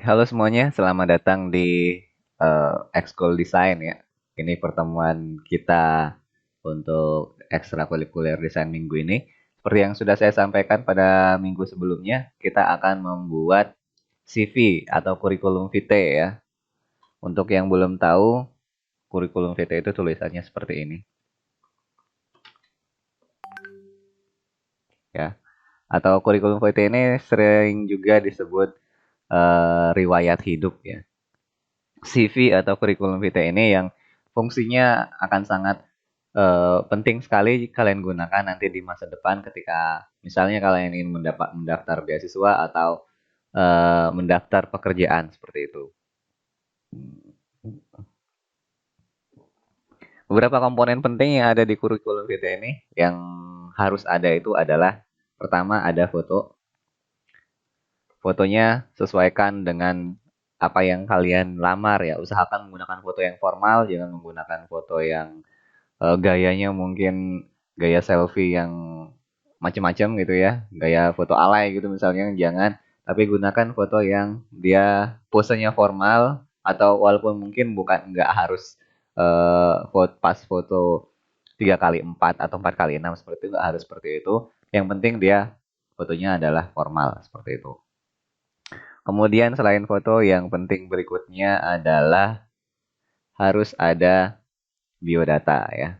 Halo semuanya, selamat datang di Ekskul Desain ya. Ini pertemuan kita untuk ekstrakurikuler desain minggu ini. Seperti yang sudah saya sampaikan pada minggu sebelumnya, kita akan membuat CV atau kurikulum vitae ya. Untuk yang belum tahu, kurikulum vitae itu tulisannya seperti ini ya. Atau kurikulum vitae ini sering juga disebut riwayat hidup ya. CV atau kurikulum vitae ini yang fungsinya akan sangat penting sekali kalian gunakan nanti di masa depan ketika misalnya kalian ingin mendaftar beasiswa atau mendaftar pekerjaan seperti itu. Beberapa komponen penting yang ada di kurikulum vitae ini yang harus ada itu adalah pertama ada foto. Fotonya sesuaikan dengan apa yang kalian lamar ya. Usahakan menggunakan foto yang formal, jangan menggunakan foto yang gayanya mungkin gaya selfie yang macam-macam gitu ya, gaya foto alay gitu misalnya, jangan. Tapi gunakan foto yang dia posenya formal atau walaupun mungkin bukan nggak harus pas foto 3x4 atau 4x6 seperti itu, nggak harus seperti itu. Yang penting dia fotonya adalah formal seperti itu. Kemudian selain foto, yang penting berikutnya adalah harus ada biodata ya.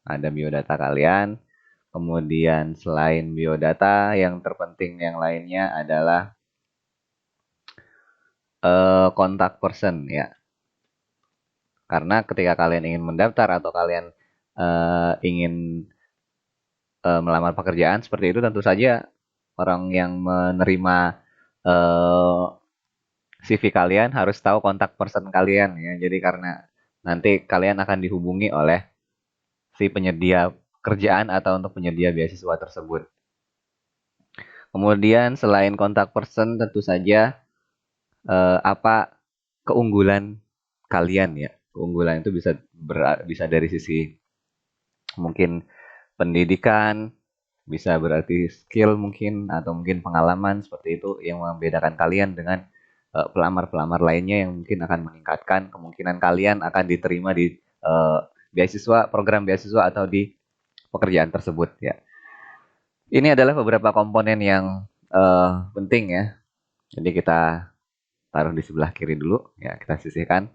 Ada biodata kalian. Kemudian selain biodata, yang terpenting yang lainnya adalah kontak person ya. Karena ketika kalian ingin mendaftar atau kalian ingin melamar pekerjaan seperti itu, tentu saja orang yang menerima eh, CV kalian harus tahu kontak person kalian ya. Jadi karena nanti kalian akan dihubungi oleh si penyedia kerjaan atau untuk penyedia beasiswa tersebut. Kemudian selain kontak person tentu saja apa keunggulan kalian ya. Keunggulan itu bisa dari sisi mungkin pendidikan, bisa berarti skill mungkin atau mungkin pengalaman seperti itu yang membedakan kalian dengan pelamar-pelamar lainnya yang mungkin akan meningkatkan kemungkinan kalian akan diterima di beasiswa, program beasiswa atau di pekerjaan tersebut ya. Ini adalah beberapa komponen yang penting ya. Jadi kita taruh di sebelah kiri dulu ya, kita sisihkan.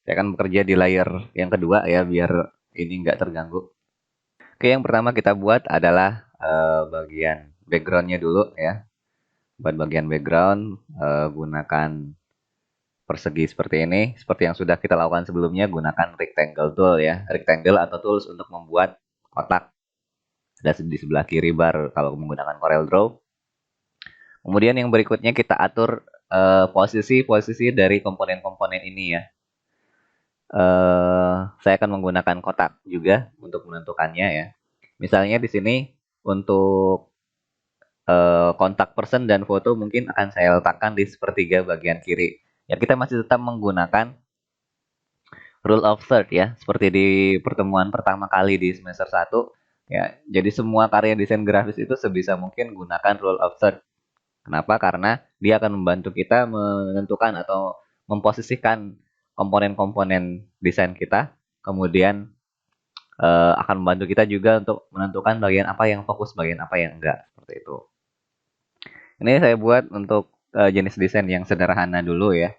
Saya akan bekerja di layar yang kedua ya biar ini nggak terganggu. Oke, yang pertama kita buat adalah bagian backgroundnya dulu ya. Buat bagian background gunakan persegi seperti ini. Seperti yang sudah kita lakukan sebelumnya, gunakan rectangle tool ya. Rectangle atau tools untuk membuat kotak. Ada di sebelah kiri bar kalau menggunakan Corel Draw. Kemudian yang berikutnya kita atur posisi-posisi dari komponen-komponen ini ya. Saya akan menggunakan kotak juga untuk menentukannya ya. Misalnya di sini untuk kontak person dan foto mungkin akan saya letakkan di sepertiga bagian kiri. Ya kita masih tetap menggunakan rule of third ya, seperti di pertemuan pertama kali di semester 1. Ya, jadi semua karya desain grafis itu sebisa mungkin gunakan rule of third. Kenapa? Karena dia akan membantu kita menentukan atau memposisikan komponen-komponen desain kita, kemudian akan membantu kita juga untuk menentukan bagian apa yang fokus, bagian apa yang enggak, seperti itu. Ini saya buat untuk jenis desain yang sederhana dulu ya.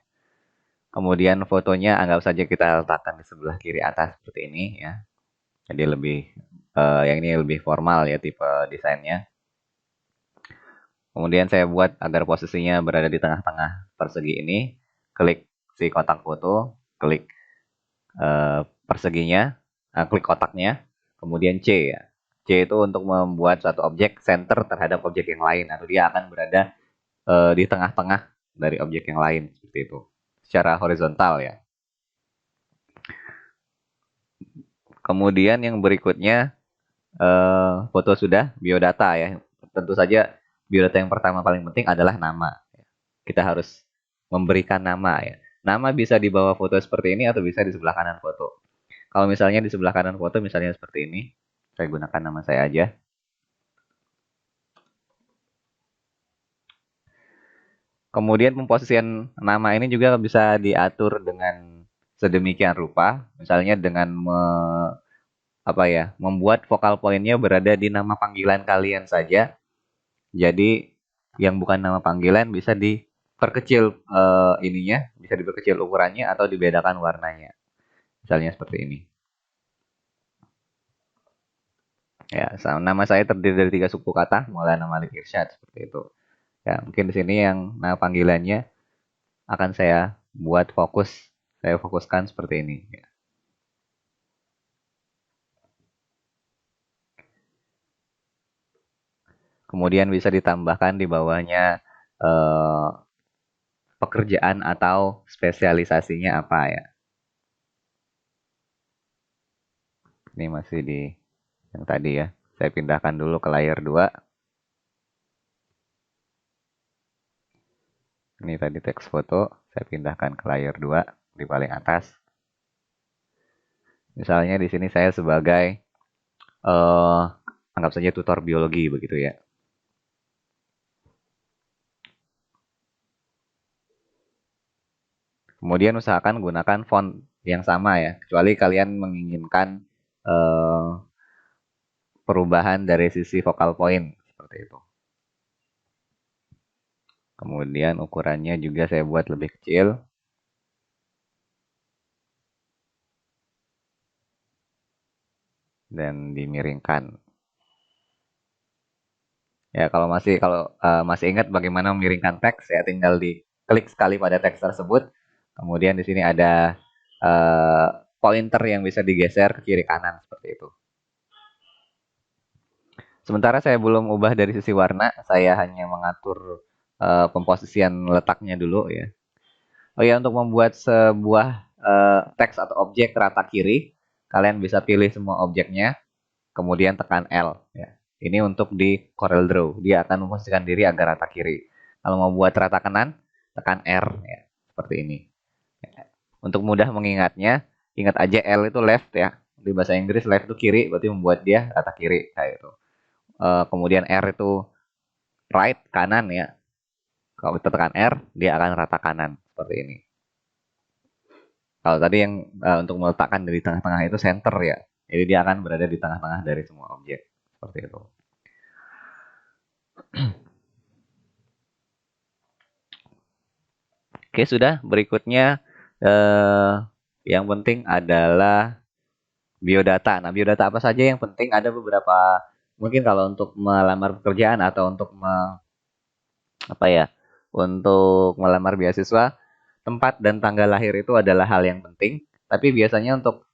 Kemudian fotonya anggap saja kita letakkan di sebelah kiri atas seperti ini ya. Jadi lebih yang ini lebih formal ya tipe desainnya. Kemudian saya buat agar posisinya berada di tengah-tengah persegi ini. Klik si kotak foto, klik perseginya, klik kotaknya, kemudian C ya. C itu untuk membuat suatu objek center terhadap objek yang lain atau dia akan berada di tengah-tengah dari objek yang lain seperti itu. Secara horizontal ya. Kemudian yang berikutnya foto sudah, biodata ya. Tentu saja biodata yang pertama paling penting adalah nama. Kita harus memberikan nama ya. Nama bisa di bawah foto seperti ini atau bisa di sebelah kanan foto. Kalau misalnya di sebelah kanan foto misalnya seperti ini, saya gunakan nama saya aja. Kemudian pemposisian nama ini juga bisa diatur dengan sedemikian rupa, misalnya dengan membuat vokal poinnya berada di nama panggilan kalian saja. Jadi yang bukan nama panggilan bisa diperkecil bisa diperkecil ukurannya atau dibedakan warnanya. Misalnya seperti ini. Ya, nama saya terdiri dari 3 suku kata, Maulana Malik Irsyad seperti itu. Ya, mungkin di sini yang nama panggilannya akan saya fokuskan seperti ini. Ya. Kemudian bisa ditambahkan di bawahnya eh, pekerjaan atau spesialisasinya apa ya. Ini masih di yang tadi ya. Saya pindahkan dulu ke layar 2. Ini tadi teks foto, saya pindahkan ke layar 2 di paling atas. Misalnya di sini saya sebagai anggap saja tutor biologi begitu ya. Kemudian usahakan gunakan font yang sama ya, kecuali kalian menginginkan eh, perubahan dari sisi vokal point seperti itu. Kemudian ukurannya juga saya buat lebih kecil. Dan dimiringkan. Ya, kalau masih ingat bagaimana memiringkan teks, ya tinggal diklik sekali pada teks tersebut. Kemudian di sini ada eh, pointer yang bisa digeser ke kiri kanan seperti itu. Sementara saya belum ubah dari sisi warna, saya hanya mengatur pemposisian letaknya dulu ya. Oh ya, untuk membuat sebuah teks atau objek rata kiri, kalian bisa pilih semua objeknya, kemudian tekan L ya. Ini untuk di Corel Draw, dia akan memposisikan diri agar rata kiri. Kalau mau buat rata kanan, tekan R ya, seperti ini. Untuk mudah mengingatnya, ingat aja L itu left ya. Di bahasa Inggris left itu kiri, berarti membuat dia rata kiri kayak itu. Kemudian R itu right kanan ya. Kalau kita tekan R, dia akan rata kanan seperti ini. Kalau tadi yang untuk meletakkan dari tengah-tengah itu center ya. Jadi dia akan berada di tengah-tengah dari semua objek. Seperti itu. Oke, sudah. Berikutnya yang penting adalah biodata. Nah, biodata apa saja yang penting? Ada beberapa, mungkin kalau untuk melamar pekerjaan atau untuk apa ya, untuk melamar beasiswa, tempat dan tanggal lahir itu adalah hal yang penting. Tapi biasanya untuk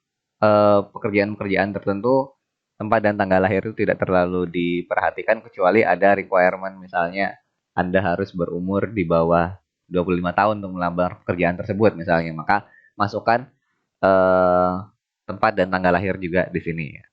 pekerjaan-pekerjaan tertentu, tempat dan tanggal lahir itu tidak terlalu diperhatikan kecuali ada requirement, misalnya Anda harus berumur di bawah 25 tahun untuk melamar pekerjaan tersebut misalnya, maka masukkan eh, tempat dan tanggal lahir juga di sini ya.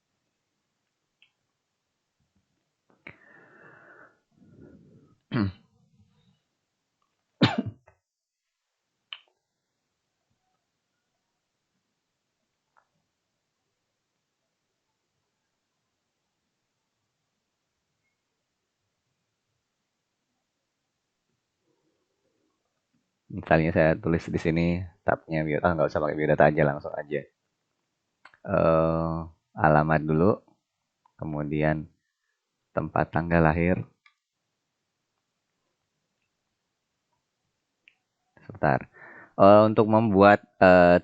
Misalnya saya tulis di sini tabnya biodata, nggak usah pakai biodata aja, langsung aja. Alamat dulu, kemudian tempat tanggal lahir. Sebentar. Untuk membuat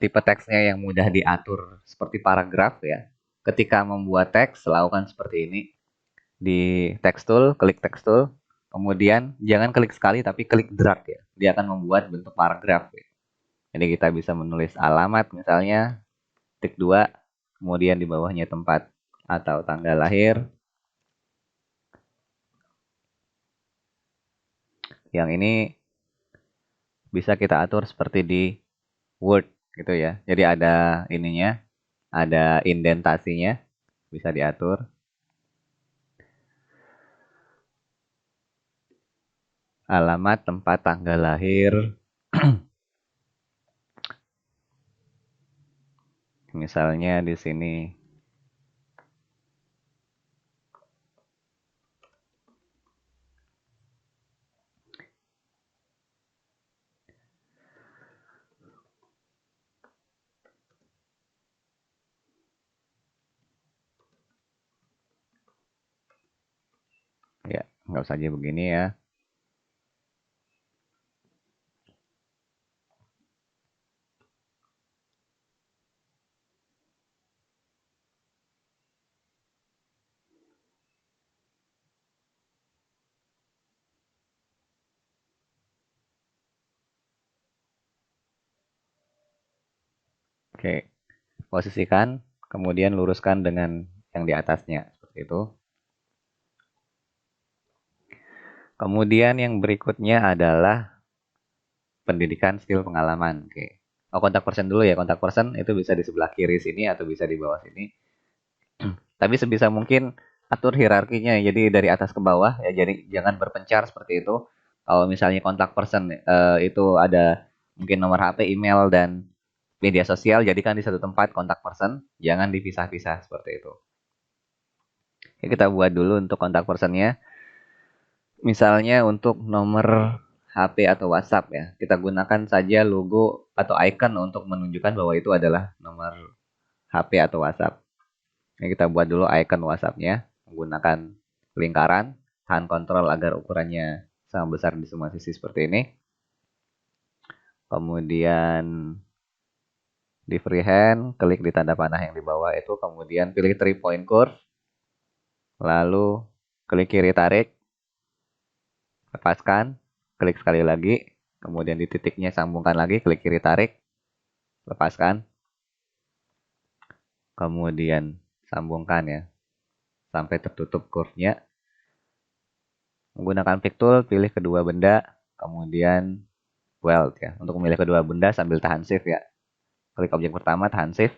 tipe teksnya yang mudah diatur seperti paragraf ya. Ketika membuat teks, lakukan seperti ini. Di text tool, klik text tool. Kemudian jangan klik sekali tapi klik drag ya. Dia akan membuat bentuk paragraf ya. Jadi kita bisa menulis alamat misalnya, tik 2, kemudian di bawahnya tempat atau tanggal lahir. Yang ini bisa kita atur seperti di Word gitu ya. Jadi ada ininya, ada indentasinya, bisa diatur. Alamat, tempat, tanggal lahir. Misalnya di sini. Anggap saja begini ya. Oke, posisikan, kemudian luruskan dengan yang di atasnya, seperti itu. Kemudian yang berikutnya adalah pendidikan, skill, pengalaman. Oke. Oh, kontak person dulu ya. Kontak person itu bisa di sebelah kiri sini atau bisa di bawah sini. Tapi sebisa mungkin atur hierarkinya. Jadi dari atas ke bawah ya. Jadi jangan berpencar seperti itu. Kalau misalnya kontak person itu ada mungkin nomor HP, email, dan media sosial, jadikan di satu tempat kontak person. Jangan dipisah-pisah seperti itu. Oke, kita buat dulu untuk kontak personnya. Misalnya untuk nomor HP atau WhatsApp ya, kita gunakan saja logo atau icon untuk menunjukkan bahwa itu adalah nomor HP atau WhatsApp. Ini kita buat dulu icon WhatsApp-nya menggunakan lingkaran, tahan kontrol agar ukurannya sama besar di semua sisi seperti ini. Kemudian di freehand, klik di tanda panah yang di bawah itu, kemudian pilih 3-point curve, lalu klik kiri tarik, lepaskan, klik sekali lagi, kemudian di titiknya sambungkan lagi, klik kiri tarik, lepaskan, kemudian sambungkan ya, sampai tertutup curve-nya. Menggunakan pick tool, pilih kedua benda, kemudian weld ya. Untuk memilih kedua benda sambil tahan shift ya. Klik objek pertama, tahan shift,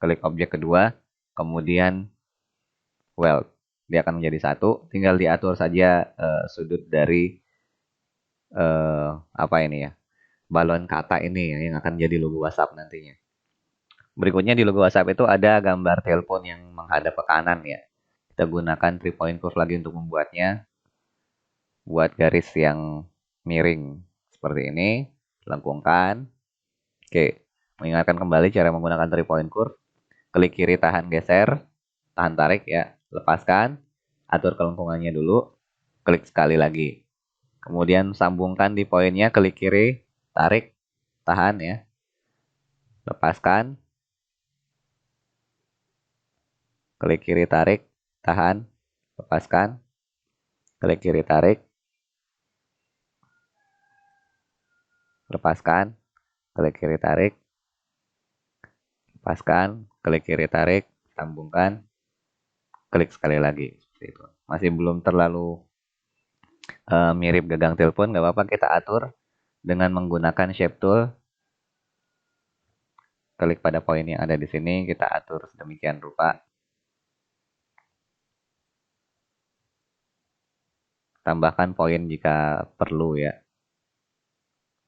klik objek kedua, kemudian weld. Dia akan menjadi satu, tinggal diatur saja sudut dari apa ini ya, balon kata ini ya, yang akan jadi logo WhatsApp nantinya. Berikutnya di logo WhatsApp itu ada gambar telepon yang menghadap ke kanan ya. Kita gunakan 3-point curve lagi untuk membuatnya. Buat garis yang miring seperti ini, lengkungkan. Oke, mengingatkan kembali cara menggunakan 3-point curve. Klik kiri tahan geser, tahan tarik ya, lepaskan, atur kelengkungannya dulu, klik sekali lagi. Kemudian sambungkan di poinnya, klik kiri, tarik, tahan ya, lepaskan, klik kiri tarik, tahan, lepaskan, klik kiri tarik, lepaskan, klik kiri tarik, lepaskan, klik kiri tarik, sambungkan, klik sekali lagi. Seperti itu. Masih belum terlalu mirip gagang telepon, nggak apa-apa kita atur dengan menggunakan shape tool. Klik pada poin yang ada di sini, kita atur sedemikian rupa. Tambahkan poin jika perlu ya.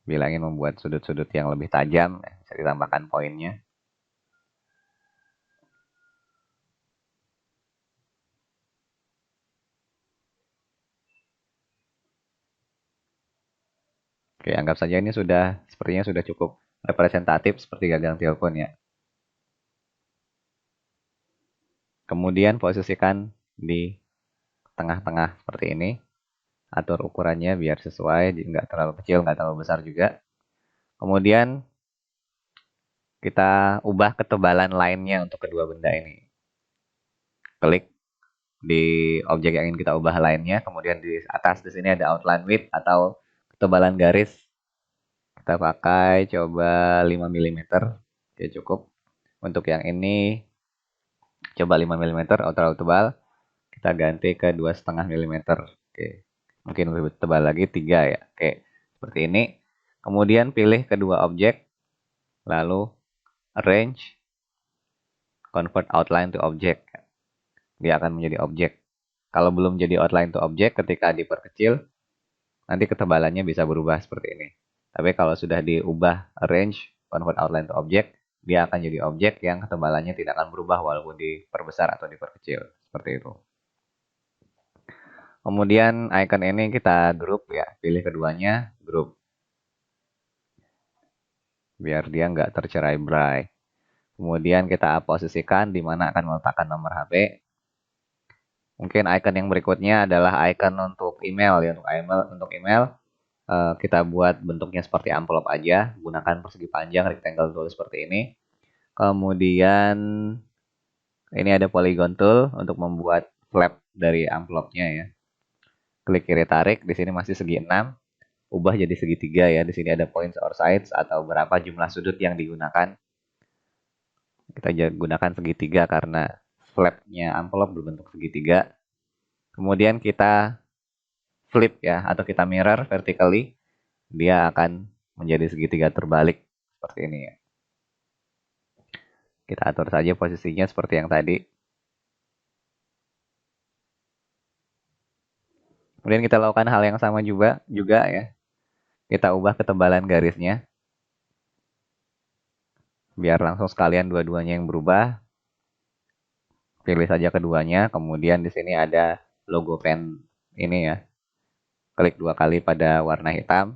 Bila ingin membuat sudut-sudut yang lebih tajam, bisa ditambahkan poinnya. Oke, anggap saja ini sepertinya sudah cukup representatif seperti gagang telepon ya. Kemudian posisikan di tengah-tengah seperti ini. Atur ukurannya biar sesuai, nggak terlalu kecil, nggak terlalu besar juga. Kemudian kita ubah ketebalan lainnya untuk kedua benda ini. Klik di objek yang ingin kita ubah lainnya, kemudian di atas di sini ada outline width atau ketebalan garis. Kita pakai coba 5 mm. Oke, cukup. Untuk yang ini coba 5 mm, terlalu tebal. Kita ganti ke 2,5 mm. Oke. Mungkin lebih tebal lagi 3 ya. Oke. Seperti ini. Kemudian pilih kedua objek, lalu arrange, convert outline to object. Dia akan menjadi objek. Kalau belum jadi outline to object, ketika diperkecil, nanti ketebalannya bisa berubah seperti ini. Tapi kalau sudah diubah arrange, convert outline to object, dia akan jadi objek yang ketebalannya tidak akan berubah walaupun diperbesar atau diperkecil. Seperti itu. Kemudian icon ini kita group ya, pilih keduanya, group. Biar dia nggak tercerai-berai. Kemudian kita posisikan di mana akan meletakkan nomor HP. Mungkin icon yang berikutnya adalah icon untuk email ya. Untuk email kita buat bentuknya seperti amplop aja, gunakan persegi panjang rectangle tool seperti ini. Kemudian ini ada polygon tool untuk membuat flap dari amplopnya ya. Klik kiri tarik, di sini masih segi 6, ubah jadi segitiga ya. Di sini ada points or sides atau berapa jumlah sudut yang digunakan. Kita gunakan segitiga karena flapnya amplop berbentuk segitiga. Kemudian kita flip ya, atau kita mirror vertically, dia akan menjadi segitiga terbalik seperti ini ya. Kita atur saja posisinya seperti yang tadi. Kemudian kita lakukan hal yang sama juga ya. Kita ubah ketebalan garisnya. Biar langsung sekalian dua-duanya yang berubah. Pilih saja keduanya, kemudian di sini ada logo pen ini ya. Klik 2 kali pada warna hitam.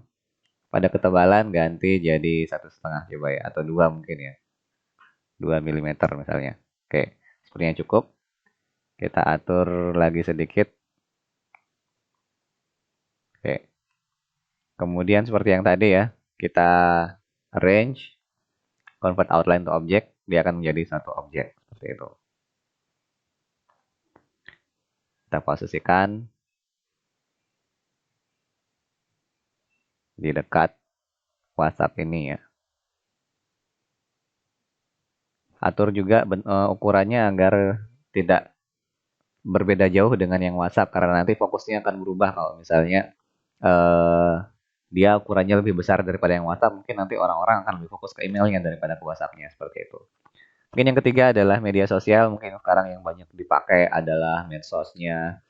Pada ketebalan ganti jadi 1,5 coba ya, atau 2 mungkin ya. 2 mm misalnya. Oke, sepertinya cukup. Kita atur lagi sedikit. Oke. Kemudian seperti yang tadi ya, kita arrange, convert outline to object, dia akan menjadi satu objek seperti itu. Kita posisikan di dekat WhatsApp ini ya. Atur juga ukurannya agar tidak berbeda jauh dengan yang WhatsApp, karena nanti fokusnya akan berubah. Kalau misalnya dia ukurannya lebih besar daripada yang WhatsApp, mungkin nanti orang-orang akan lebih fokus ke emailnya daripada ke WhatsApp-nya, seperti itu. Mungkin yang ketiga adalah media sosial. Mungkin sekarang yang banyak dipakai adalah medsosnya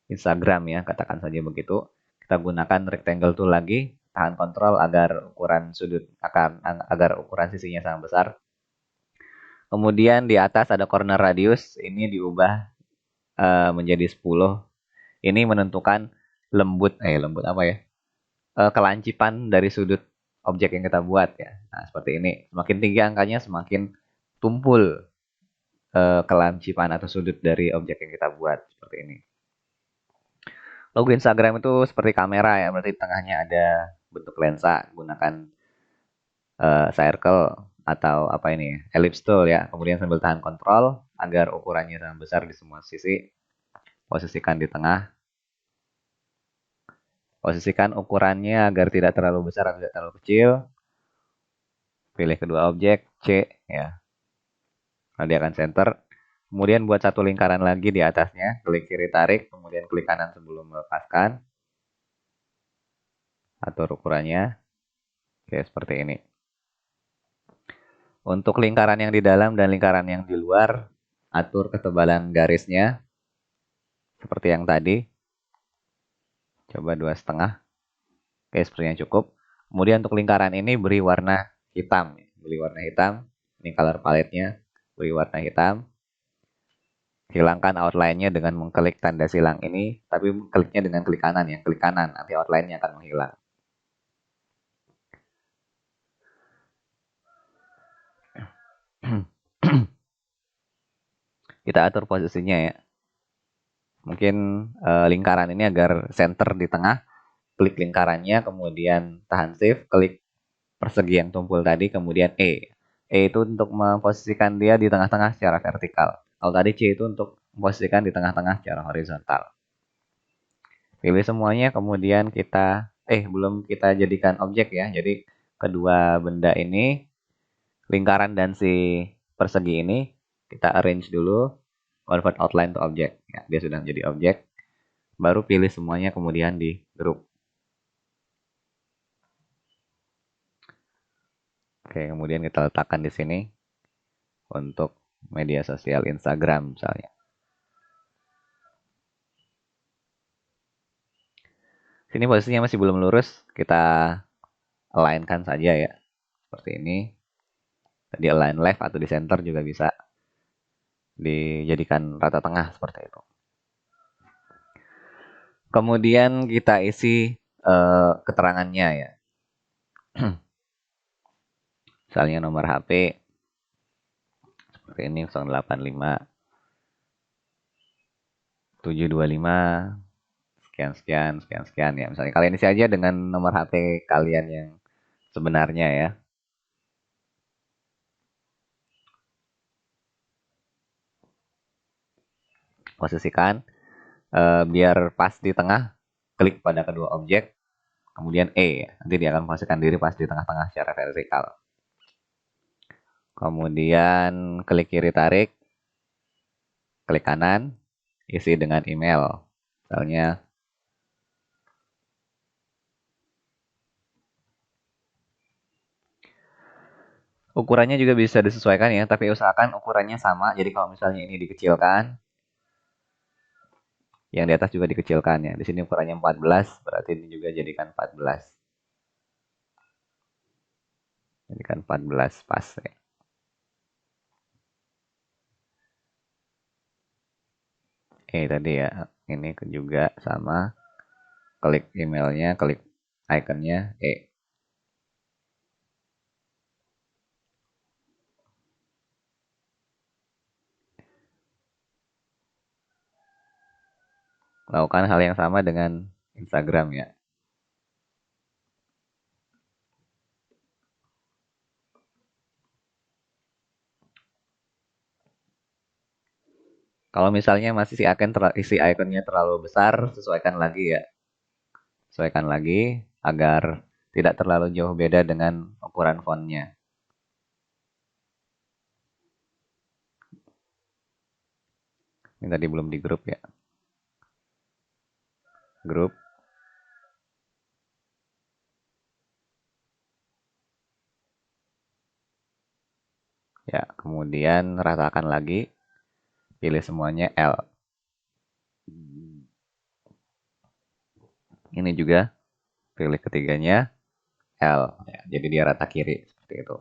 Instagram ya, katakan saja begitu. Kita gunakan rectangle tool lagi, tahan kontrol agar ukuran sisinya sama besar. Kemudian di atas ada corner radius, ini diubah menjadi 10. Ini menentukan lembut apa ya? Kelancipan dari sudut objek yang kita buat ya. Nah, seperti ini. Semakin tinggi angkanya semakin tumpul kelancipan atau sudut dari objek yang kita buat, seperti ini. Logo Instagram itu seperti kamera ya, berarti di tengahnya ada bentuk lensa, gunakan circle atau apa ini ya, ellipse tool ya. Kemudian sambil tahan kontrol agar ukurannya sama besar di semua sisi. Posisikan di tengah. Posisikan ukurannya agar tidak terlalu besar atau tidak terlalu kecil. Pilih kedua objek, C ya. Nah, dia akan center. Kemudian buat satu lingkaran lagi di atasnya, klik kiri tarik, kemudian klik kanan sebelum melepaskan. Atur ukurannya. Oke, seperti ini. Untuk lingkaran yang di dalam dan lingkaran yang di luar, atur ketebalan garisnya seperti yang tadi. Coba 2,5. Oke, sepertinya cukup. Kemudian untuk lingkaran ini beri warna hitam. Beri warna hitam. Ini color palette-nya. Beri warna hitam. Hilangkan outline-nya dengan mengklik tanda silang ini, tapi kliknya dengan klik kanan ya. Klik kanan, nanti outline-nya akan menghilang. Kita atur posisinya ya. Mungkin lingkaran ini agar center di tengah. Klik lingkarannya, kemudian tahan shift, klik persegi yang tumpul tadi, kemudian E. E itu untuk memposisikan dia di tengah-tengah secara vertikal. Kalau tadi C itu untuk memposisikan di tengah-tengah secara horizontal. Pilih semuanya, kemudian kita belum kita jadikan objek ya. Jadi kedua benda ini, lingkaran dan si persegi ini, kita arrange dulu, convert outline to object. Ya, dia sudah menjadi objek. Baru pilih semuanya, kemudian di group. Oke, kemudian kita letakkan di sini untuk media sosial Instagram misalnya. Sini posisinya masih belum lurus, kita align-kan saja ya. Seperti ini. Tadi align left atau di center juga bisa dijadikan rata tengah seperti itu. Kemudian kita isi keterangannya ya. Misalnya nomor HP seperti ini 085. 725 sekian ya. Misalnya kalian isi aja dengan nomor HP kalian yang sebenarnya ya. Posisikan biar pas di tengah, klik pada kedua objek, kemudian E. Nanti dia akan memposisikan diri pas di tengah-tengah secara vertikal. Kemudian klik kiri tarik, klik kanan, isi dengan email. Misalnya ukurannya juga bisa disesuaikan ya, tapi usahakan ukurannya sama. Jadi kalau misalnya ini dikecilkan, yang di atas juga dikecilkan ya. Di sini ukurannya 14, berarti ini juga jadikan 14. Jadikan 14 pas ya. Tadi ya, ini juga sama. Klik emailnya, klik ikonnya E. Lakukan hal yang sama dengan Instagram ya. Kalau misalnya masih isi ikonnya terlalu besar, sesuaikan lagi ya. Sesuaikan lagi agar tidak terlalu jauh beda dengan ukuran fontnya. Ini tadi belum di grup ya. Grup. Ya, kemudian ratakan lagi. Pilih semuanya L. Ini juga pilih ketiganya L. Ya, jadi dia rata kiri seperti itu.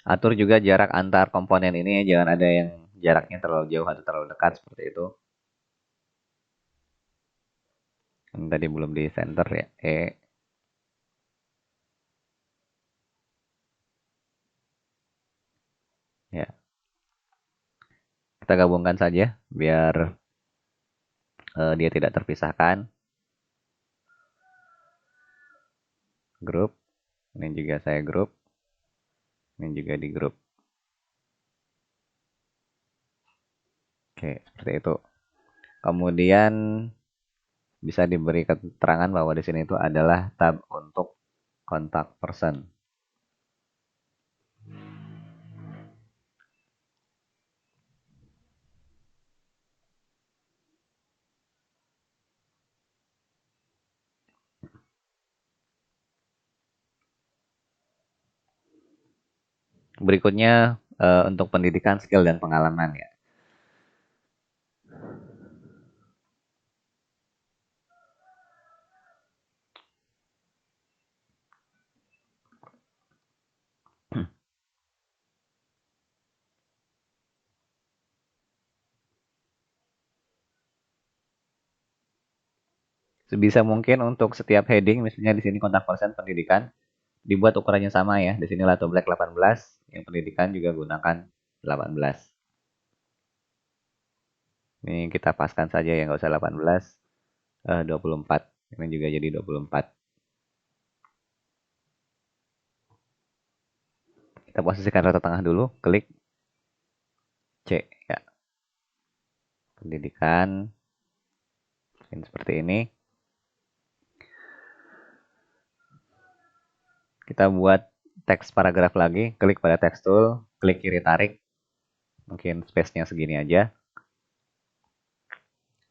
Atur juga jarak antar komponen ini, jangan ada yang jaraknya terlalu jauh atau terlalu dekat seperti itu. Ini tadi belum di center ya, E. Ya. Kita gabungkan saja biar dia tidak terpisahkan. Grup. Ini juga saya grup. Ini juga di grup. Oke, seperti itu. Kemudian bisa diberi keterangan bahwa di sini itu adalah tab untuk kontak person. Berikutnya untuk pendidikan, skill, dan pengalaman ya. Sebisa mungkin untuk setiap heading, misalnya di sini kontak person pendidikan, dibuat ukurannya sama ya. Di sini Lato Black 18, yang pendidikan juga gunakan 18. Ini kita paskan saja ya, nggak usah 18, 24. Ini juga jadi 24. Kita posisikan rata tengah dulu, klik C ya. Pendidikan, ini seperti ini. Kita buat teks paragraf lagi, klik pada text tool, klik kiri tarik, mungkin space-nya segini aja.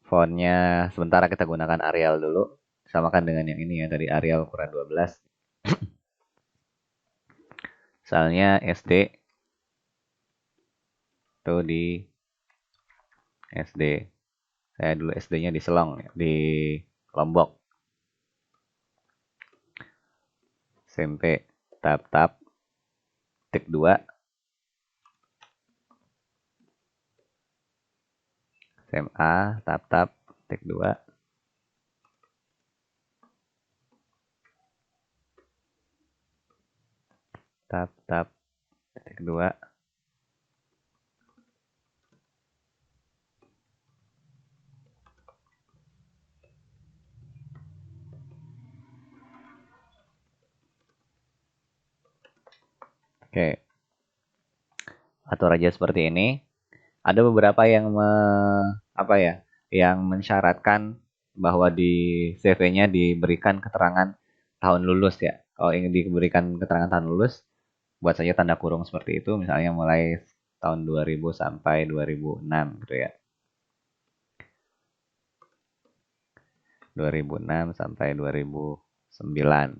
Fontnya sementara kita gunakan Arial dulu, samakan dengan yang ini ya, dari Arial ukuran 12. Misalnya SD, itu di SD. Saya dulu SD-nya di Selong, di Lombok. SMP, tap-tap, tik 2. SMA, tap-tap, tik 2. Tap-tap, tik kedua. Oke, atur aja seperti ini. Ada beberapa yang apa ya, yang mensyaratkan bahwa di CV-nya diberikan keterangan tahun lulus ya. Kalau ingin diberikan keterangan tahun lulus, buat saja tanda kurung seperti itu, misalnya mulai tahun 2000 sampai 2006 gitu ya. 2006 sampai 2009.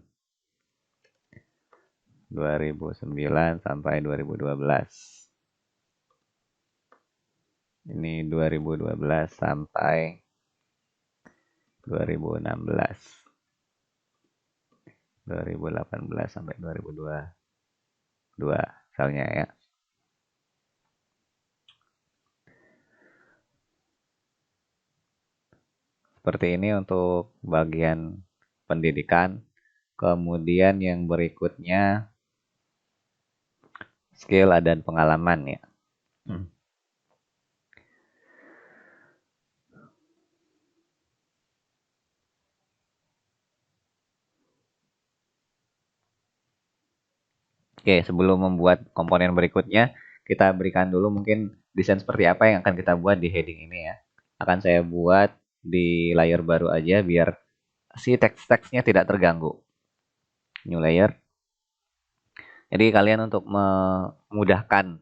2009 sampai 2012. Ini 2012 sampai 2016. 2018 sampai 2022 misalnya ya. Seperti ini untuk bagian pendidikan. Kemudian yang berikutnya skill dan pengalaman ya. Oke, sebelum membuat komponen berikutnya, kita berikan dulu mungkin desain seperti apa yang akan kita buat di heading ini ya. Akan saya buat di layer baru aja biar si teks-teksnya tidak terganggu. New layer. Jadi kalian untuk memudahkan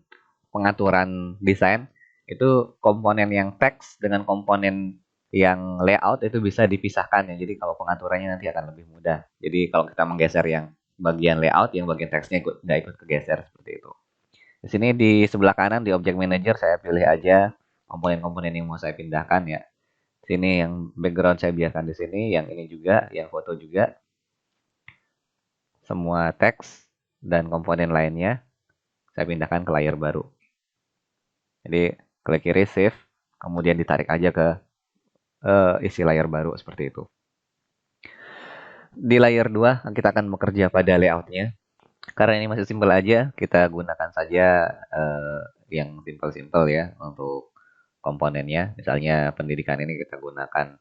pengaturan desain, itu komponen yang teks dengan komponen yang layout itu bisa dipisahkan ya. Jadi kalau pengaturannya nanti akan lebih mudah. Jadi kalau kita menggeser yang bagian layout, yang bagian teksnya nggak ikut kegeser seperti itu. Di sini di sebelah kanan di Object Manager saya pilih aja komponen-komponen yang mau saya pindahkan ya. Sini yang background saya biarkan di sini, yang ini juga, yang foto juga. Semua teks dan komponen lainnya saya pindahkan ke layer baru. Jadi klik kiri save, kemudian ditarik aja ke isi layer baru seperti itu. Di layer 2 kita akan bekerja pada layoutnya. Karena ini masih simple aja, kita gunakan saja yang simple-simple ya untuk komponennya. Misalnya pendidikan ini kita gunakan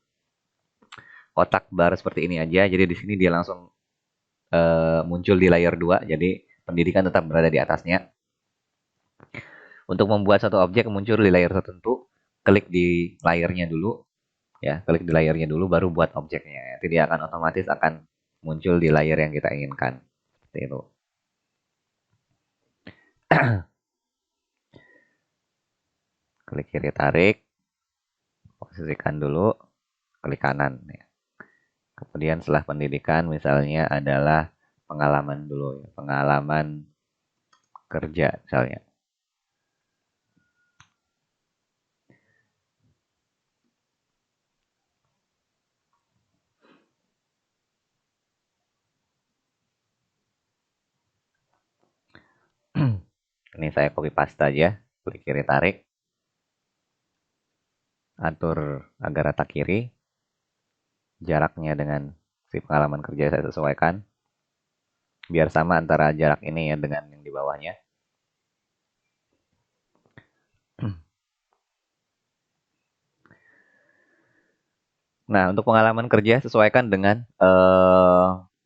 kotak bar seperti ini aja. Jadi di sini dia langsung muncul di layer 2. Jadi pendidikan tetap berada di atasnya. Untuk membuat satu objek muncul di layer tertentu, klik di layernya dulu. Ya, klik di layernya dulu baru buat objeknya. Nanti dia akan otomatis akan muncul di layer yang kita inginkan. Seperti itu. Klik kiri tarik, posisikan dulu, klik kanan ya. Kemudian setelah pendidikan misalnya adalah pengalaman dulu ya, pengalaman kerja misalnya. Ini saya copy paste aja, klik kiri tarik, atur agar rata kiri, jaraknya dengan si pengalaman kerja saya sesuaikan, biar sama antara jarak ini ya dengan yang di bawahnya. Nah, untuk pengalaman kerja sesuaikan dengan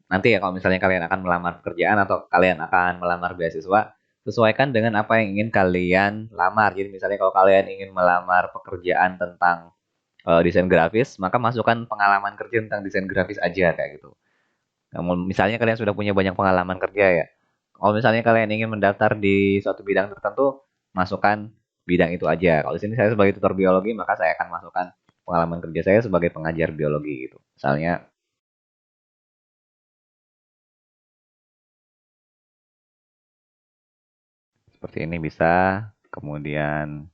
nanti ya kalau misalnya kalian akan melamar pekerjaan atau kalian akan melamar beasiswa, sesuaikan dengan apa yang ingin kalian lamar. Jadi misalnya kalau kalian ingin melamar pekerjaan tentang desain grafis, maka masukkan pengalaman kerja tentang desain grafis aja kayak gitu. Namun misalnya kalian sudah punya banyak pengalaman kerja ya. Kalau misalnya kalian ingin mendaftar di suatu bidang tertentu, masukkan bidang itu aja. Kalau di sini saya sebagai tutor biologi, maka saya akan masukkan pengalaman kerja saya sebagai pengajar biologi gitu. Misalnya seperti ini bisa, kemudian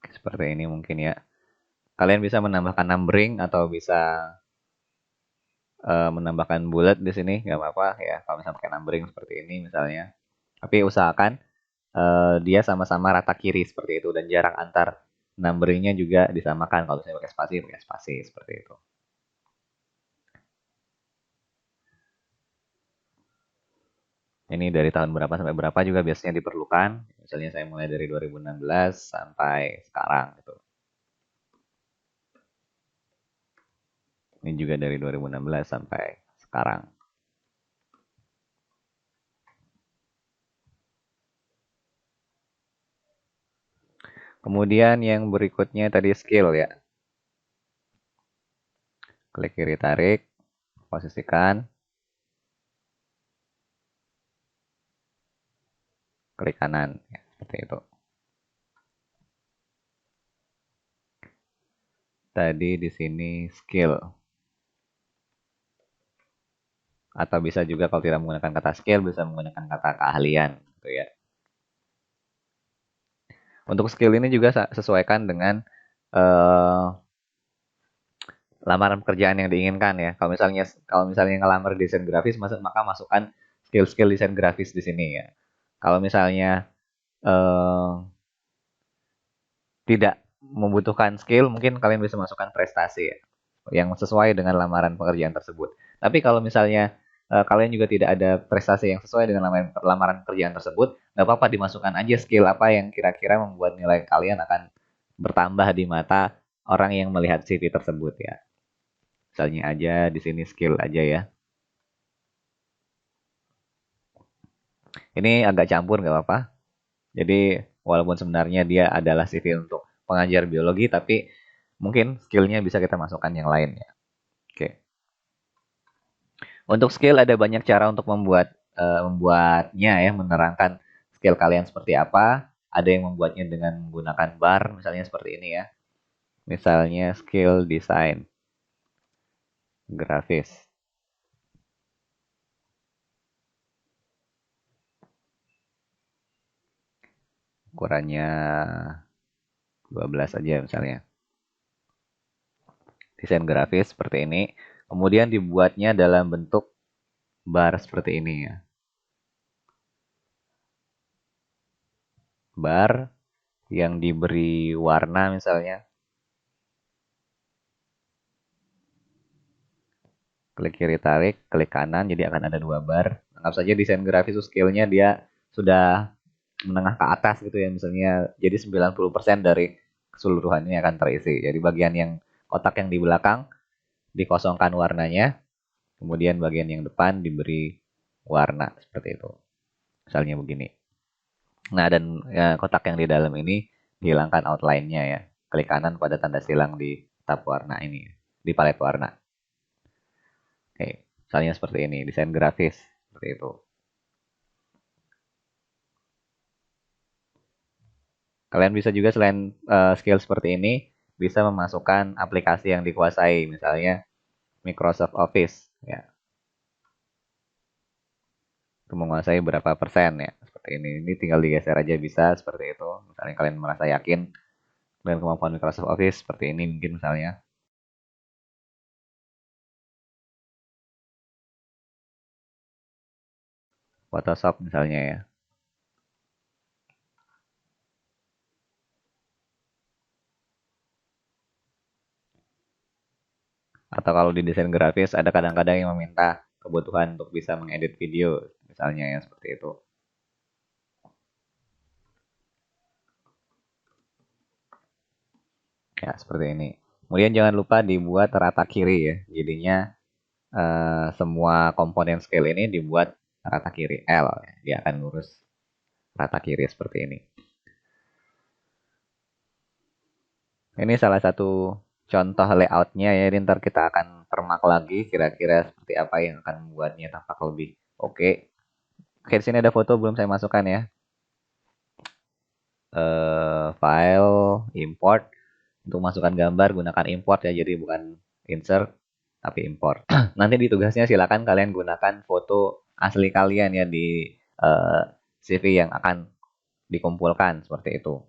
seperti ini mungkin ya. Kalian bisa menambahkan numbering atau bisa menambahkan bullet di sini, nggak apa-apa ya. Kalau misalnya pakai numbering seperti ini misalnya. Tapi usahakan dia sama-sama rata kiri seperti itu dan jarak antar Numbering-nya juga disamakan. Kalau saya pakai spasi seperti itu. Ini dari tahun berapa sampai berapa juga biasanya diperlukan. Misalnya saya mulai dari 2016 sampai sekarang gitu. Ini juga dari 2016 sampai sekarang. Kemudian yang berikutnya tadi skill ya. Klik kiri tarik, posisikan, klik kanan ya, seperti itu. Tadi di sini skill. Atau bisa juga kalau tidak menggunakan kata skill bisa menggunakan kata keahlian gitu ya. Untuk skill ini juga sesuaikan dengan lamaran pekerjaan yang diinginkan ya. Kalau misalnya ngelamar desain grafis, maka masukkan skill-skill desain grafis di sini ya. Kalau misalnya eh, tidak membutuhkan skill, mungkin kalian bisa masukkan prestasi ya, yang sesuai dengan lamaran pekerjaan tersebut. Tapi kalau misalnya kalian juga tidak ada prestasi yang sesuai dengan lamaran pekerjaan tersebut, nggak apa-apa, dimasukkan aja skill apa yang kira-kira membuat nilai kalian akan bertambah di mata orang yang melihat CV tersebut ya. Misalnya aja di sini skill aja ya. Ini agak campur nggak apa-apa. Jadi walaupun sebenarnya dia adalah CV untuk pengajar biologi, tapi mungkin skillnya bisa kita masukkan yang lain ya. Oke. Untuk skill ada banyak cara untuk membuatnya ya, menerangkan skill kalian seperti apa. Ada yang membuatnya dengan menggunakan bar, misalnya seperti ini ya. Misalnya skill desain grafis. Ukurannya 12 aja misalnya. Desain grafis seperti ini. Kemudian dibuatnya dalam bentuk bar seperti ini ya. Bar yang diberi warna misalnya. Klik kiri tarik, klik kanan, jadi akan ada 2 bar. Anggap saja desain grafis itu skillnya dia sudah menengah ke atas gitu ya, misalnya jadi 90% dari keseluruhannya akan terisi. Jadi bagian yang kotak yang di belakang dikosongkan warnanya, kemudian bagian yang depan diberi warna seperti itu. Misalnya begini. Nah, dan ya, kotak yang di dalam ini dihilangkan outline-nya ya. Klik kanan pada tanda silang di tab warna ini, di palet warna. Oke, misalnya seperti ini, desain grafis seperti itu. Kalian bisa juga selain skill seperti ini, bisa memasukkan aplikasi yang dikuasai, misalnya Microsoft Office ya. Itu menguasai berapa persen ya, seperti ini. Ini tinggal digeser aja bisa seperti itu. Misalnya kalian merasa yakin dengan kemampuan Microsoft Office seperti ini mungkin misalnya. Photoshop misalnya ya. Atau kalau di desain grafis ada kadang-kadang yang meminta kebutuhan untuk bisa mengedit video misalnya ya, seperti itu. Ya, seperti ini. Kemudian jangan lupa dibuat rata kiri ya. Jadinya semua komponen scale ini dibuat rata kiri L. Dia akan lurus rata kiri seperti ini. Ini salah satu contoh layoutnya ya. Ini ntar kita akan permak lagi kira-kira seperti apa yang akan membuatnya tampak lebih oke. Oke, di sini ada foto belum saya masukkan ya. File, import. Untuk masukkan gambar gunakan import ya. Jadi bukan insert tapi import. Nanti di tugasnya silakan kalian gunakan foto asli kalian ya di CV yang akan dikumpulkan seperti itu.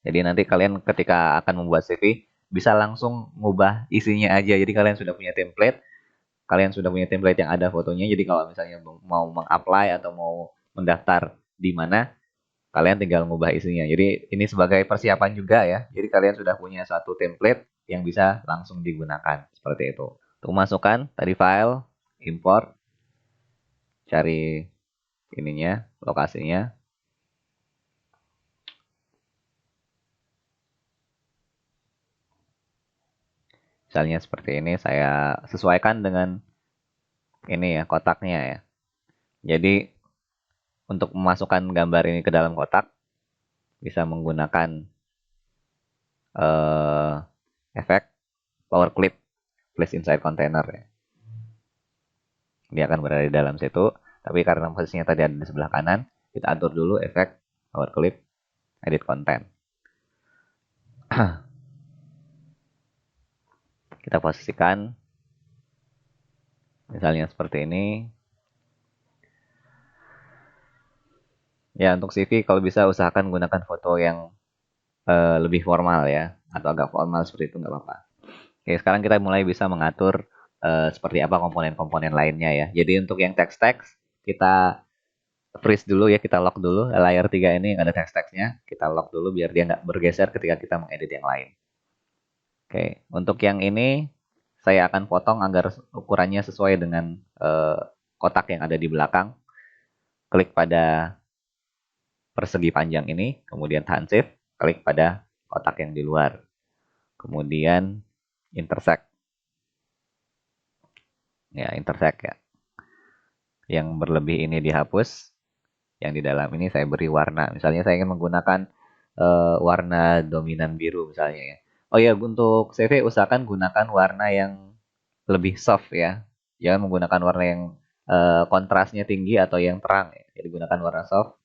Jadi nanti kalian ketika akan membuat CV bisa langsung ngubah isinya aja. Jadi kalian sudah punya template yang ada fotonya. Jadi kalau misalnya mau meng-apply atau mau mendaftar di mana, Kalian tinggal ngubah isinya. Jadi ini sebagai persiapan juga ya. Jadi kalian sudah punya satu template yang bisa langsung digunakan. Seperti itu. Untuk masukkan tadi file, import, cari ininya, lokasinya. Misalnya seperti ini, saya sesuaikan dengan ini ya, kotaknya ya. Jadi untuk memasukkan gambar ini ke dalam kotak, bisa menggunakan efek power clip, place inside container ya. Dia akan berada di dalam situ, tapi karena posisinya tadi ada di sebelah kanan, kita atur dulu efek power clip, edit content. Kita posisikan misalnya seperti ini. Ya, untuk CV kalau bisa usahakan gunakan foto yang lebih formal ya, atau agak formal seperti itu nggak apa-apa. Oke, sekarang kita mulai bisa mengatur seperti apa komponen-komponen lainnya ya. Jadi untuk yang teks-teks, kita freeze dulu ya, kita lock dulu layer 3 ini yang ada teks-teksnya, kita lock dulu biar dia nggak bergeser ketika kita mengedit yang lain. Oke, untuk yang ini saya akan potong agar ukurannya sesuai dengan kotak yang ada di belakang. Klik pada persegi panjang ini, kemudian tahan shift, klik pada kotak yang di luar. Kemudian intersect. Ya, intersect ya. Yang berlebih ini dihapus. Yang di dalam ini saya beri warna. Misalnya saya ingin menggunakan warna dominan biru misalnya ya. Oh ya, untuk CV usahakan gunakan warna yang lebih soft ya. Jangan menggunakan warna yang kontrasnya tinggi atau yang terang ya. Jadi gunakan warna soft.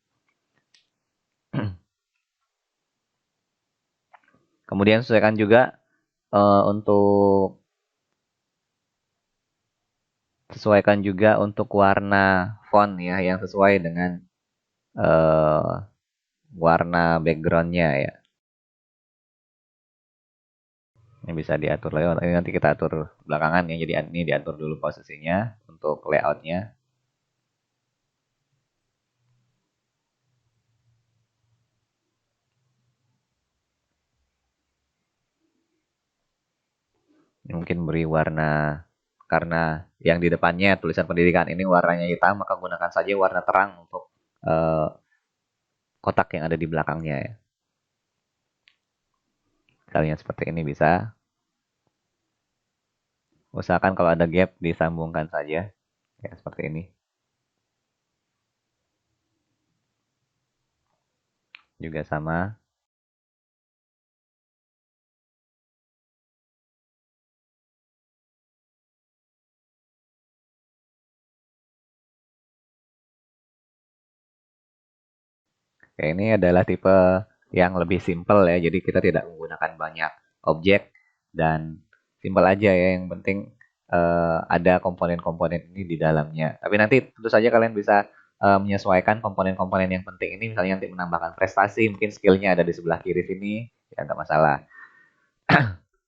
Kemudian sesuaikan juga untuk warna font ya yang sesuai dengan warna backgroundnya ya. Ini bisa diatur lewat, ini nanti kita atur belakangan ya. Jadi ini diatur dulu posisinya untuk layoutnya. Ini mungkin beri warna, karena yang di depannya tulisan pendidikan ini warnanya hitam, maka gunakan saja warna terang untuk kotak yang ada di belakangnya ya. Misalnya seperti ini bisa. Usahakan kalau ada gap disambungkan saja. Ya, seperti ini. Juga sama. Oke, ini adalah tipe yang lebih simple ya. Jadi kita tidak menggunakan banyak objek dan simple aja ya. Yang penting ada komponen-komponen ini di dalamnya. Tapi nanti tentu saja kalian bisa menyesuaikan komponen-komponen yang penting ini. Misalnya nanti menambahkan prestasi, mungkin skillnya ada di sebelah kiri sini, ya nggak masalah.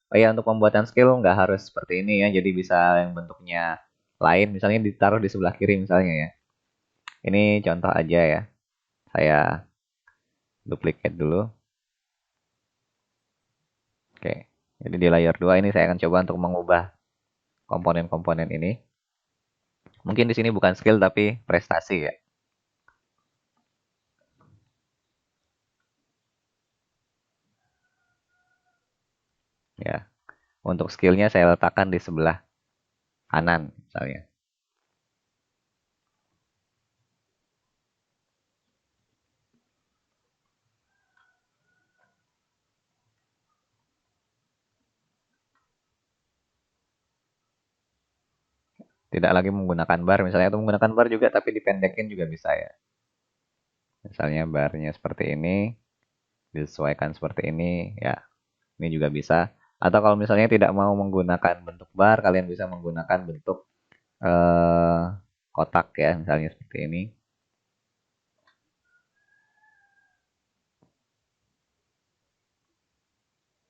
Oh ya, untuk pembuatan skill nggak harus seperti ini ya. Jadi bisa yang bentuknya lain, misalnya ditaruh di sebelah kiri misalnya ya. Ini contoh aja ya. Saya duplicate dulu. Oke, jadi di layer 2 ini saya akan coba untuk mengubah komponen-komponen ini. Mungkin di sini bukan skill tapi prestasi ya. Ya, untuk skillnya saya letakkan di sebelah kanan misalnya. Tidak lagi menggunakan bar misalnya, atau menggunakan bar juga tapi dipendekin juga bisa ya. Misalnya barnya seperti ini, disesuaikan seperti ini ya. Ini juga bisa. Atau kalau misalnya tidak mau menggunakan bentuk bar, kalian bisa menggunakan bentuk kotak ya, misalnya seperti ini.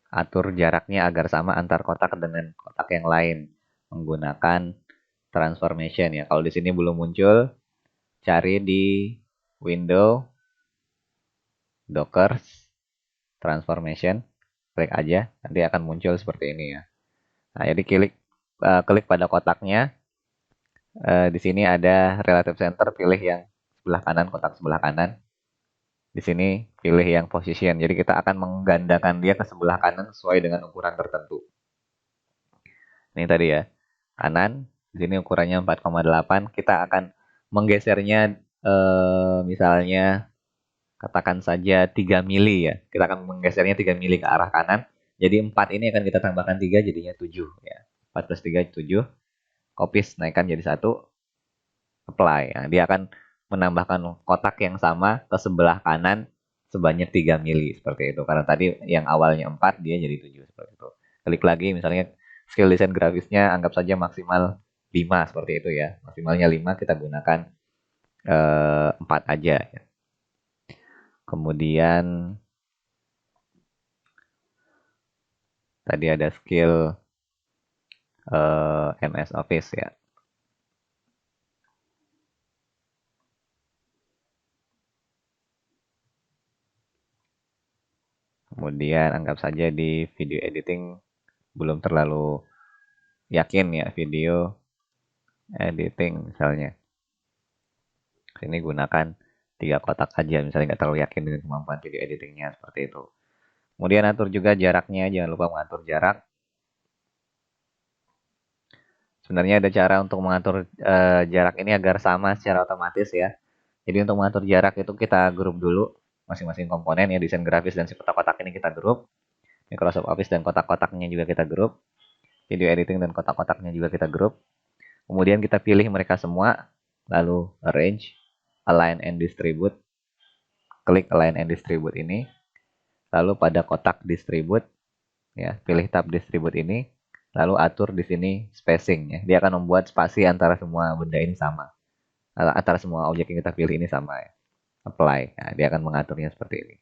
Atur jaraknya agar sama antar kotak dengan kotak yang lain menggunakan transformation ya. Kalau di sini belum muncul, cari di window Docker transformation, klik aja, nanti akan muncul seperti ini ya. Nah, jadi klik pada kotaknya. Di sini ada relative center, pilih yang sebelah kanan, kotak sebelah kanan. Di sini pilih yang position. Jadi kita akan menggandakan dia ke sebelah kanan sesuai dengan ukuran tertentu. Ini tadi ya, kanan. Di sini ukurannya 4,8. Kita akan menggesernya, misalnya katakan saja 3 mili ya. Kita akan menggesernya 3 mili ke arah kanan. Jadi 4 ini akan kita tambahkan 3 jadinya 7 ya. 4 plus 3 7. Copy, naikkan jadi 1. Apply. Nah, dia akan menambahkan kotak yang sama ke sebelah kanan sebanyak 3 mili seperti itu. Karena tadi yang awalnya 4 dia jadi 7 seperti itu. Klik lagi misalnya skill desain grafisnya anggap saja maksimal 5 seperti itu ya. Maksimalnya 5 kita gunakan 4 aja ya. Kemudian tadi ada skill MS Office ya. Kemudian anggap saja di video editing belum terlalu yakin ya, video editing misalnya. Sini gunakan 3 kotak aja, misalnya nggak terlalu yakin dengan kemampuan video editingnya seperti itu. Kemudian atur juga jaraknya, jangan lupa mengatur jarak. Sebenarnya ada cara untuk mengatur jarak ini agar sama secara otomatis ya. Jadi untuk mengatur jarak itu kita grup dulu masing-masing komponen ya, desain grafis dan si kotak-kotak ini kita grup. Microsoft Office dan kotak-kotaknya juga kita grup. Video editing dan kotak-kotaknya juga kita grup. Kemudian kita pilih mereka semua, lalu arrange, align and distribute. Klik align and distribute ini. Lalu pada kotak distribute ya, pilih tab distribute ini, lalu atur di sini spacing ya. Dia akan membuat spasi antara semua benda ini sama. Antara semua objek yang kita pilih ini sama ya. Apply. Nah, dia akan mengaturnya seperti ini.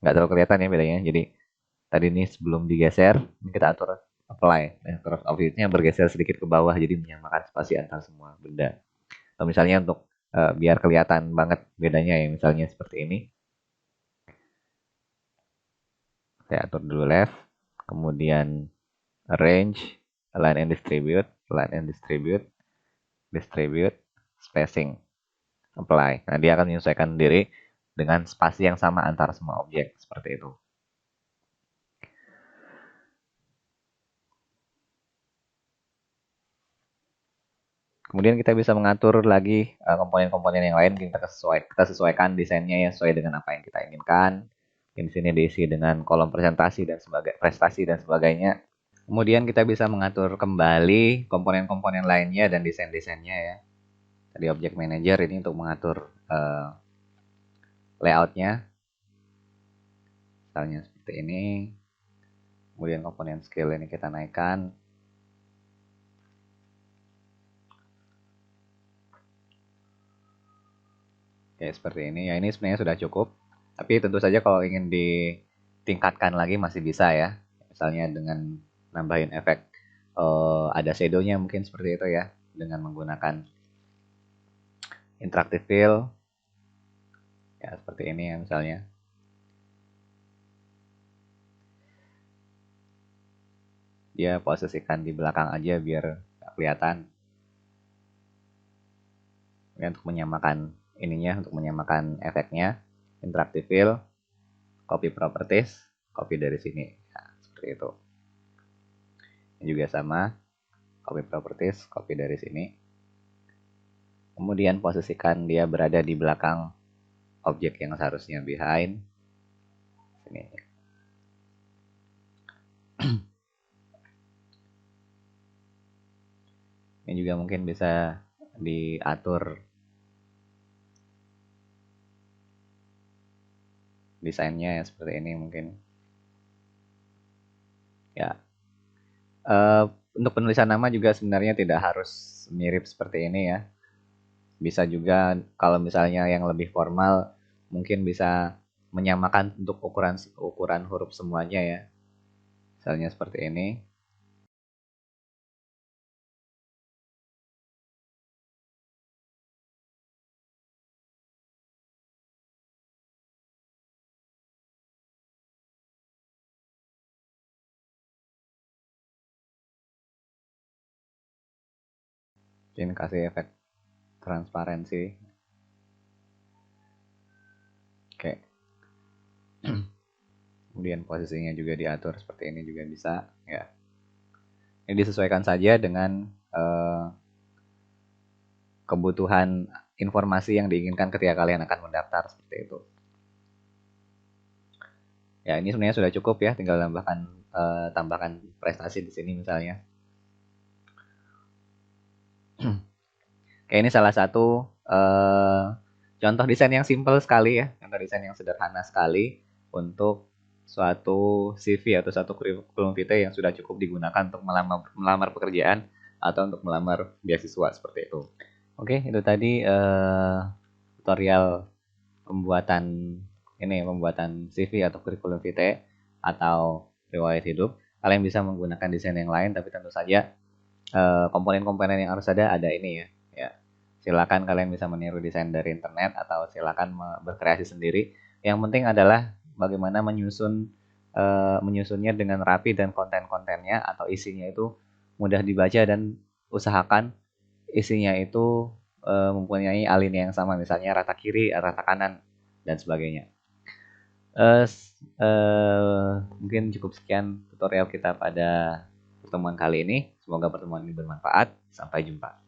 Nggak terlalu kelihatan ya bedanya. Jadi tadi ini sebelum digeser, ini kita atur apply. Nah, curve objeknya bergeser sedikit ke bawah, jadi menyamakan spasi antara semua benda. Atau misalnya untuk biar kelihatan banget bedanya ya, misalnya seperti ini. Saya atur dulu left, kemudian arrange, align and distribute, distribute, spacing, apply. Nah, dia akan menyesuaikan diri dengan spasi yang sama antara semua objek, seperti itu. Kemudian kita bisa mengatur lagi komponen-komponen yang lain, kita sesuaikan desainnya ya sesuai dengan apa yang kita inginkan. Di sini diisi dengan kolom presentasi dan prestasi dan sebagainya. Kemudian kita bisa mengatur kembali komponen-komponen lainnya dan desain-desainnya ya. Tadi object manager ini untuk mengatur layoutnya. Misalnya seperti ini. Kemudian komponen scale ini kita naikkan. Ya seperti ini. Ya ini sebenarnya sudah cukup. Tapi tentu saja kalau ingin ditingkatkan lagi masih bisa ya. Misalnya dengan nambahin efek ada shadownya mungkin seperti itu ya. Dengan menggunakan interactive fill. Ya seperti ini ya misalnya. Dia posisikan di belakang aja biar nggak kelihatan. Ya, untuk menyamakan ininya, untuk menyamakan efeknya, interactive fill, copy properties, copy dari sini. Ya, seperti itu. Ini juga sama, copy properties, copy dari sini. Kemudian posisikan dia berada di belakang objek yang seharusnya behind. Sini. Ini juga mungkin bisa diatur desainnya ya seperti ini mungkin. Ya. Untuk penulisan nama juga sebenarnya tidak harus mirip seperti ini ya. Bisa juga kalau misalnya yang lebih formal mungkin bisa menyamakan untuk ukuran huruf semuanya ya. Misalnya seperti ini. Mungkin kasih efek transparansi. Oke. Kemudian posisinya juga diatur seperti ini juga bisa ya. Ini disesuaikan saja dengan kebutuhan informasi yang diinginkan ketika kalian akan mendaftar seperti itu. Ya, ini sebenarnya sudah cukup ya, tinggal tambahkan prestasi di sini misalnya. Oke, ini salah satu contoh desain yang simple sekali ya, contoh desain yang sederhana sekali untuk suatu CV atau satu kurikulum vitae yang sudah cukup digunakan untuk melamar pekerjaan atau untuk melamar beasiswa seperti itu. Oke, itu tadi tutorial pembuatan CV atau kurikulum vitae atau riwayat hidup. Kalian bisa menggunakan desain yang lain, tapi tentu saja komponen-komponen yang harus ada ini ya. Ya, silakan kalian bisa meniru desain dari internet atau silakan berkreasi sendiri. Yang penting adalah bagaimana menyusunnya dengan rapi dan konten-kontennya atau isinya itu mudah dibaca dan usahakan isinya itu mempunyai alinea yang sama, misalnya rata kiri, rata kanan dan sebagainya. Mungkin cukup sekian tutorial kita pada pertemuan kali ini. Semoga pertemuan ini bermanfaat. Sampai jumpa.